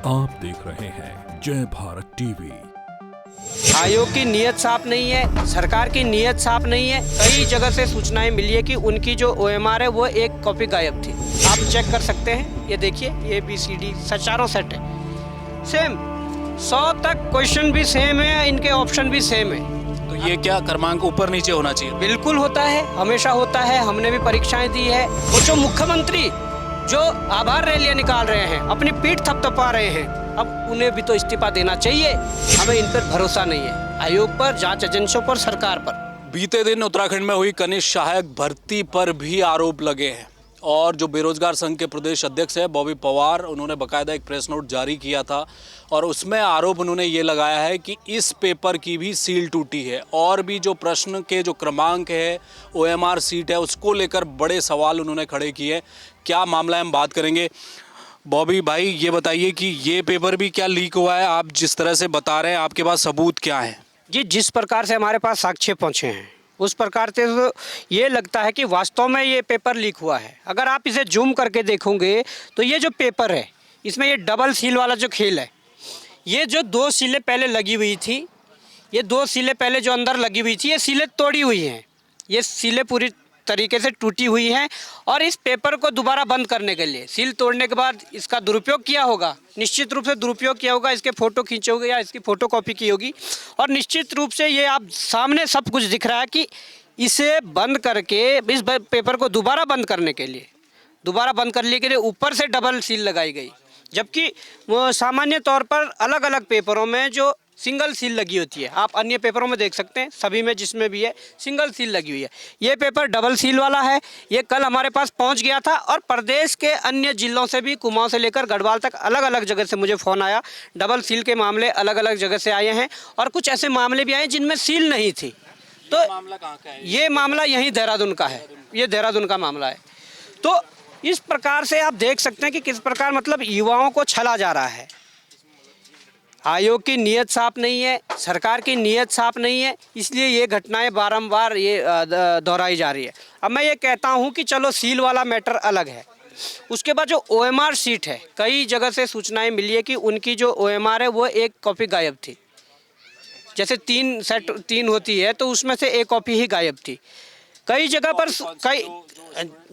आप देख रहे हैं जय भारत टीवी। आयोग की नीयत साफ नहीं है, सरकार की नीयत साफ नहीं है। कई जगह से सूचनाएं मिली है कि उनकी जो OMR है वो एक कॉपी गायब थी। आप चेक कर सकते हैं, ये देखिए, ये ABCD चारों सेट है सेम, 100 तक क्वेश्चन भी सेम है, इनके ऑप्शन भी सेम है। तो ये क्या क्रमांक ऊपर नीचे होना चाहिए? बिल्कुल होता है, हमेशा होता है, हमने भी परीक्षाएं दी है। और जो मुख्यमंत्री जो आभार रैलियां निकाल रहे हैं, अपनी पीठ थपथपा रहे हैं, अब उन्हें भी तो इस्तीफा देना चाहिए। हमें इन पर भरोसा नहीं है, आयोग पर, जांच एजेंसियों पर, सरकार पर। बीते दिन उत्तराखंड में हुई कनिष्ठ सहायक भर्ती पर भी आरोप लगे हैं और जो बेरोजगार संघ के प्रदेश अध्यक्ष है बॉबी पवार, उन्होंने बाकायदा एक प्रेस नोट जारी किया था और उसमें आरोप उन्होंने ये लगाया है कि इस पेपर की भी सील टूटी है और भी जो प्रश्न के जो क्रमांक है, OMR सीट है, उसको लेकर बड़े सवाल उन्होंने खड़े किए। क्या मामला है, हम बात करेंगे। बॉबी भाई, ये बताइए कि ये पेपर भी क्या लीक हुआ है? आप जिस तरह से बता रहे हैं, आपके पास सबूत क्या है? जी, जिस प्रकार से हमारे पास साक्ष्य पहुंचे हैं उस प्रकार से तो ये लगता है कि वास्तव में ये पेपर लीक हुआ है। अगर आप इसे जूम करके देखोगे तो ये जो पेपर है, इसमें ये डबल सील वाला जो खेल है, ये जो 2 सीलें पहले लगी हुई थी, ये 2 सीलें पहले जो अंदर लगी हुई थी, ये सीलें तोड़ी हुई हैं, ये सीलें पूरी तरीके से टूटी हुई हैं। और इस पेपर को दोबारा बंद करने के लिए, सील तोड़ने के बाद इसका दुरुपयोग किया होगा, निश्चित रूप से दुरुपयोग किया होगा, इसके फ़ोटो खींचे होंगे या इसकी फ़ोटोकॉपी की होगी। और निश्चित रूप से ये आप सामने सब कुछ दिख रहा है कि इसे बंद करके, इस पेपर को दोबारा बंद करने के लिए, दोबारा बंद करने के लिए ऊपर से डबल सील लगाई गई, जबकि वो सामान्य तौर पर अलग अलग पेपरों में जो सिंगल सील लगी होती है, आप अन्य पेपरों में देख सकते हैं, सभी में जिसमें भी है सिंगल सील लगी हुई है। ये पेपर डबल सील वाला है। ये कल हमारे पास पहुंच गया था और प्रदेश के अन्य जिलों से भी, कुमाऊं से लेकर गढ़वाल तक, अलग अलग जगह से मुझे फ़ोन आया। डबल सील के मामले अलग अलग जगह से आए हैं और कुछ ऐसे मामले भी आए जिनमें सील नहीं थी। तो मामला कहाँ का है? ये मामला यहीं देहरादून का है, ये देहरादून का मामला है। तो इस प्रकार से आप देख सकते हैं कि किस प्रकार मतलब युवाओं को छला जा रहा है। आयोग की नीयत साफ नहीं है, सरकार की नीयत साफ नहीं है, इसलिए ये घटनाएं बारंबार ये दोहराई जा रही है। अब मैं ये कहता हूँ कि चलो सील वाला मैटर अलग है, उसके बाद जो OMR सीट है, कई जगह से सूचनाएं मिली है कि उनकी जो OMR है वो एक कॉपी गायब थी। जैसे 3 होती है तो उसमें से एक कॉपी ही गायब थी। कई जगह पर कई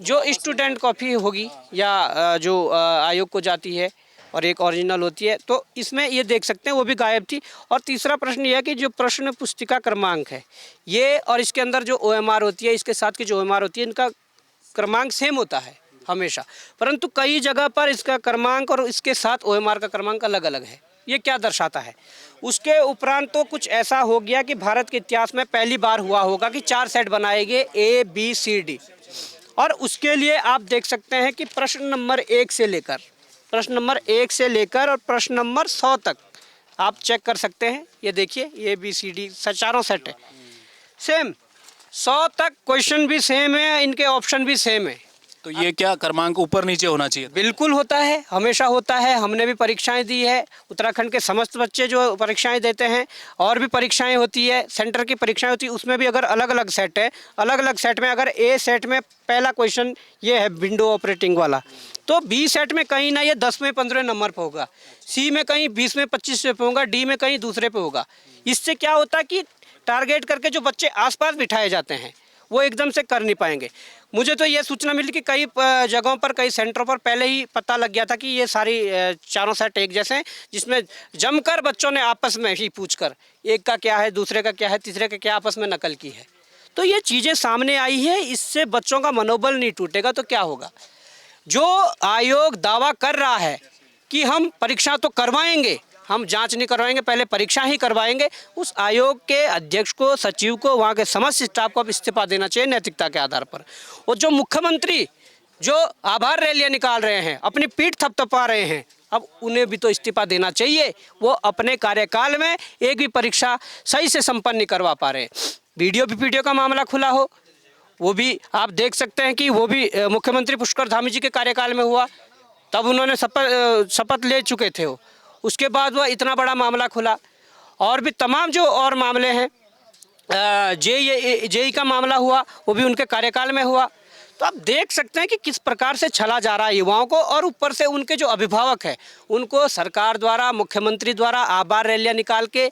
जो स्टूडेंट कॉपी होगी या जो आयोग को जाती है और एक ओरिजिनल होती है, तो इसमें ये देख सकते हैं वो भी गायब थी। और तीसरा प्रश्न ये है कि जो प्रश्न पुस्तिका क्रमांक है ये और इसके अंदर जो OMR होती है, इसके साथ की जो OMR होती है, इनका क्रमांक सेम होता है हमेशा, परंतु कई जगह पर इसका क्रमांक और इसके साथ OMR का क्रमांक अलग अलग है। ये क्या दर्शाता है? उसके उपरांत तो कुछ ऐसा हो गया कि भारत के इतिहास में पहली बार हुआ होगा कि 4 सेट बनाए गए ABCD, और उसके लिए आप देख सकते हैं कि प्रश्न नंबर 1 से लेकर और प्रश्न नंबर 100 तक आप चेक कर सकते हैं। ये देखिए, ये ABCD चारों सेट है सेम, 100 तक क्वेश्चन भी सेम है, इनके ऑप्शन भी सेम है। तो ये क्या क्रमांक ऊपर नीचे होना चाहिए? बिल्कुल होता है, हमेशा होता है, हमने भी परीक्षाएं दी है। उत्तराखंड के समस्त बच्चे जो परीक्षाएं देते हैं, और भी परीक्षाएं होती है, सेंटर की परीक्षाएं होती है, उसमें भी अगर अलग अलग सेट है, अलग अलग सेट में अगर A सेट में पहला क्वेश्चन ये है विंडो ऑपरेटिंग वाला, तो B सेट में कहीं ना ये 10 में 15 नंबर पे होगा, C में कहीं 20 में 25 पे होगा, D में कहीं दूसरे पे होगा। इससे क्या होता है कि टारगेट करके जो बच्चे आसपास बिठाए जाते हैं वो एकदम से कर नहीं पाएंगे। मुझे तो ये सूचना मिली कि कई जगहों पर, कई सेंटरों पर पहले ही पता लग गया था कि ये सारी चारों सेट एक जैसे हैं, जिसमें जमकर बच्चों ने आपस में ही पूछकर एक का क्या है, दूसरे का क्या है, तीसरे का क्या, आपस में नकल की है। तो ये चीज़ें सामने आई है, इससे बच्चों का मनोबल नहीं टूटेगा तो क्या होगा। जो आयोग दावा कर रहा है कि हम परीक्षा तो करवाएंगे, हम जांच नहीं करवाएंगे, पहले परीक्षा ही करवाएंगे, उस आयोग के अध्यक्ष को, सचिव को, वहाँ के समस्त स्टाफ को अब इस्तीफा देना चाहिए नैतिकता के आधार पर। और जो मुख्यमंत्री जो आभार रैलियां निकाल रहे हैं, अपनी पीठ थपथपा रहे हैं, अब उन्हें भी तो इस्तीफा देना चाहिए। वो अपने कार्यकाल में एक भी परीक्षा सही से संपन्न नहीं करवा पा रहे। वीडियो का मामला खुला हो, वो भी आप देख सकते हैं कि वो भी मुख्यमंत्री पुष्कर धामी जी के कार्यकाल में हुआ, तब उन्होंने शपथ ले चुके थे वो, उसके बाद वह इतना बड़ा मामला खुला। और भी तमाम जो और मामले हैं, जेई का मामला हुआ, वो भी उनके कार्यकाल में हुआ। तो आप देख सकते हैं कि किस प्रकार से छला जा रहा है युवाओं को, और ऊपर से उनके जो अभिभावक हैं उनको सरकार द्वारा, मुख्यमंत्री द्वारा आभार रैलियां निकाल के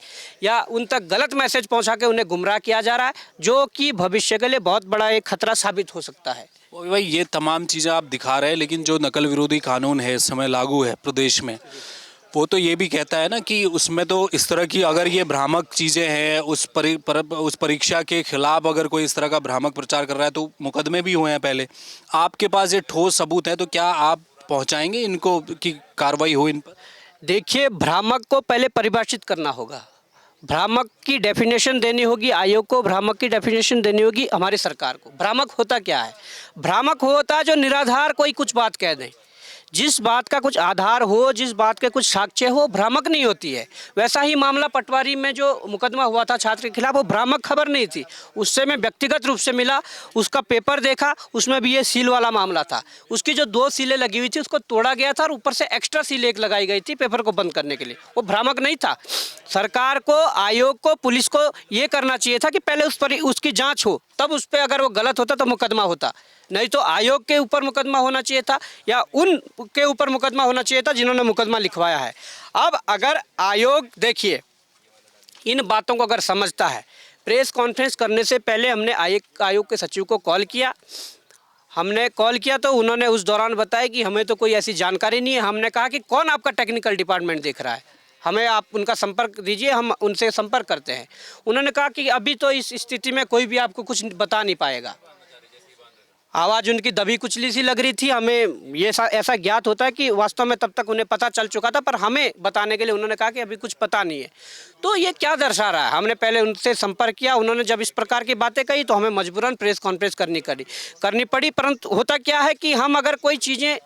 या उन तक गलत मैसेज पहुंचा के उन्हें गुमराह किया जा रहा है, जो कि भविष्य के लिए बहुत बड़ा एक खतरा साबित हो सकता है। भाई ये तमाम चीज़ें आप दिखा रहे हैं, लेकिन जो नकल विरोधी कानून है इस समय लागू है प्रदेश में, वो तो ये भी कहता है ना कि उसमें तो इस तरह की अगर ये भ्रामक चीज़ें हैं, उस परीक्षा के खिलाफ अगर कोई इस तरह का भ्रामक प्रचार कर रहा है तो मुकदमे भी हुए हैं पहले। आपके पास ये ठोस सबूत है, तो क्या आप पहुंचाएंगे इनको कि कार्रवाई हो इन पर? देखिए, भ्रामक को पहले परिभाषित करना होगा, भ्रामक की डेफिनेशन देनी होगी आयोग को, भ्रामक की डेफिनेशन देनी होगी हमारी सरकार को। भ्रामक होता क्या है? भ्रामक होता है जो निराधार कोई कुछ बात कह दें, जिस बात का कुछ आधार हो, जिस बात के कुछ साक्ष्य हो, भ्रामक नहीं होती है। वैसा ही मामला पटवारी में जो मुकदमा हुआ था छात्र के खिलाफ, वो भ्रामक खबर नहीं थी, उससे मैं व्यक्तिगत रूप से मिला, उसका पेपर देखा, उसमें भी ये सील वाला मामला था। उसकी जो 2 सीलें लगी हुई थी उसको तोड़ा गया था और ऊपर से एक्स्ट्रा सील एक लगाई गई थी पेपर को बंद करने के लिए, वो भ्रामक नहीं था। सरकार को, आयोग को, पुलिस को ये करना चाहिए था कि पहले उस पर उसकी जाँच हो, तब उस पर अगर वो गलत होता तो मुकदमा होता, नहीं तो आयोग के ऊपर मुकदमा होना चाहिए था या उन के ऊपर मुकदमा होना चाहिए था जिन्होंने मुकदमा लिखवाया है। अब अगर आयोग, देखिए, इन बातों को अगर समझता है, प्रेस कॉन्फ्रेंस करने से पहले हमने आयोग के सचिव को कॉल किया, तो उन्होंने उस दौरान बताया कि हमें तो कोई ऐसी जानकारी नहीं है। हमने कहा कि कौन आपका टेक्निकल डिपार्टमेंट देख रहा है, हमें आप उनका संपर्क दीजिए, हम उनसे संपर्क करते हैं। उन्होंने कहा कि अभी तो इस स्थिति में कोई भी आपको कुछ बता नहीं पाएगा। आवाज़ उनकी दबी कुचली सी लग रही थी, हमें ये ऐसा ज्ञात होता है कि वास्तव में तब तक उन्हें पता चल चुका था, पर हमें बताने के लिए उन्होंने कहा कि अभी कुछ पता नहीं है। तो ये क्या दर्शा रहा है? हमने पहले उनसे संपर्क किया, उन्होंने जब इस प्रकार की बातें कही तो हमें मजबूरन प्रेस कॉन्फ्रेंस करनी पड़ी। परंतु होता क्या है कि हम अगर कोई चीज़ें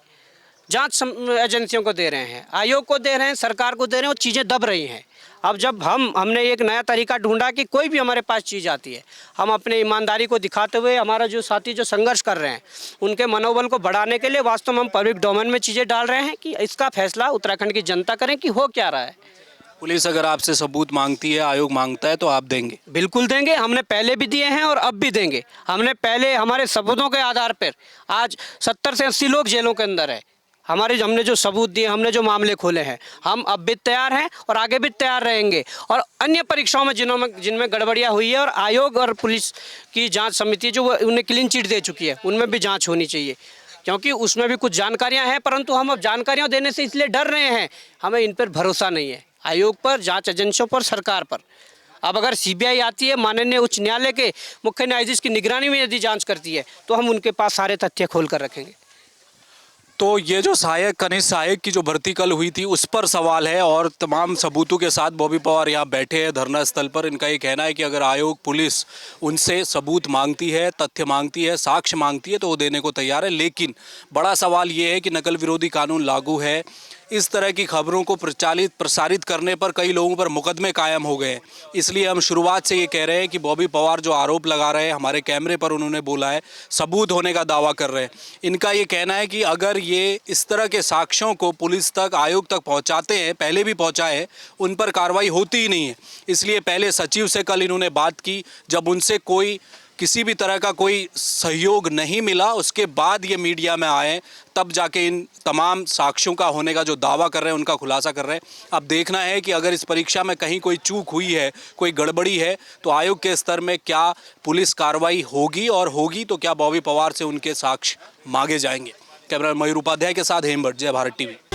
जांच एजेंसियों को दे रहे हैं, आयोग को दे रहे हैं, सरकार को दे रहे हैं, वो चीज़ें दब रही हैं। अब जब हमने एक नया तरीका ढूंढा कि कोई भी हमारे पास चीज़ आती है, हम अपने ईमानदारी को दिखाते हुए हमारा जो साथी जो संघर्ष कर रहे हैं उनके मनोबल को बढ़ाने के लिए वास्तव में हम पब्लिक डोमेन में चीज़ें डाल रहे हैं कि इसका फैसला उत्तराखंड की जनता करें कि हो क्या रहा है। पुलिस अगर आपसे सबूत मांगती है, आयोग मांगता है, तो आप देंगे? बिल्कुल देंगे, हमने पहले भी दिए हैं और अब भी देंगे। हमने पहले हमारे सबूतों के आधार पर आज 70 से 80 लोग जेलों के अंदर है। हमने जो सबूत दिए, हमने जो मामले खोले हैं, हम अब भी तैयार हैं और आगे भी तैयार रहेंगे। और अन्य परीक्षाओं में जिनमें गड़बड़ियाँ हुई है और आयोग और पुलिस की जांच समिति जो उन्हें क्लीन चिट दे चुकी है, उनमें भी जांच होनी चाहिए, क्योंकि उसमें भी कुछ जानकारियाँ हैं। परंतु हम अब जानकारियाँ देने से इसलिए डर रहे हैं, हमें इन पर भरोसा नहीं है, आयोग पर, जाँच एजेंसियों पर, सरकार पर। अब अगर सीबीआई आती है, माननीय उच्च न्यायालय के मुख्य न्यायाधीश की निगरानी में यदि जाँच करती है, तो हम उनके पास सारे तथ्य खोल कर रखेंगे। तो ये जो कनिष्ठ सहायक की जो भर्ती कल हुई थी उस पर सवाल है, और तमाम सबूतों के साथ बॉबी पवार यहाँ बैठे हैं धरना स्थल पर। इनका ये कहना है कि अगर आयोग, पुलिस उनसे सबूत मांगती है, तथ्य मांगती है, साक्ष्य मांगती है, तो वो देने को तैयार है। लेकिन बड़ा सवाल ये है कि नकल विरोधी कानून लागू है, इस तरह की खबरों को प्रसारित करने पर कई लोगों पर मुकदमे कायम हो गए हैं। इसलिए हम शुरुआत से ये कह रहे हैं कि बॉबी पवार जो आरोप लगा रहे हैं, हमारे कैमरे पर उन्होंने बोला है, सबूत होने का दावा कर रहे हैं। इनका ये कहना है कि अगर ये इस तरह के साक्ष्यों को पुलिस तक, आयोग तक पहुंचाते हैं, पहले भी पहुंचाए, उन पर कार्रवाई होती ही नहीं है। इसलिए पहले सचिव से कल इन्होंने बात की, जब उनसे किसी भी तरह का कोई सहयोग नहीं मिला, उसके बाद ये मीडिया में आए, तब जाके इन तमाम साक्ष्यों का होने का जो दावा कर रहे हैं उनका खुलासा कर रहे हैं। अब देखना है कि अगर इस परीक्षा में कहीं कोई चूक हुई है, कोई गड़बड़ी है, तो आयोग के स्तर में क्या पुलिस कार्रवाई होगी, और होगी तो क्या बॉबी पवार से उनके साक्ष्य मांगे जाएंगे। कैमरा मयूर उपाध्याय के साथ हेमभट्ट, जय भारत टीवी।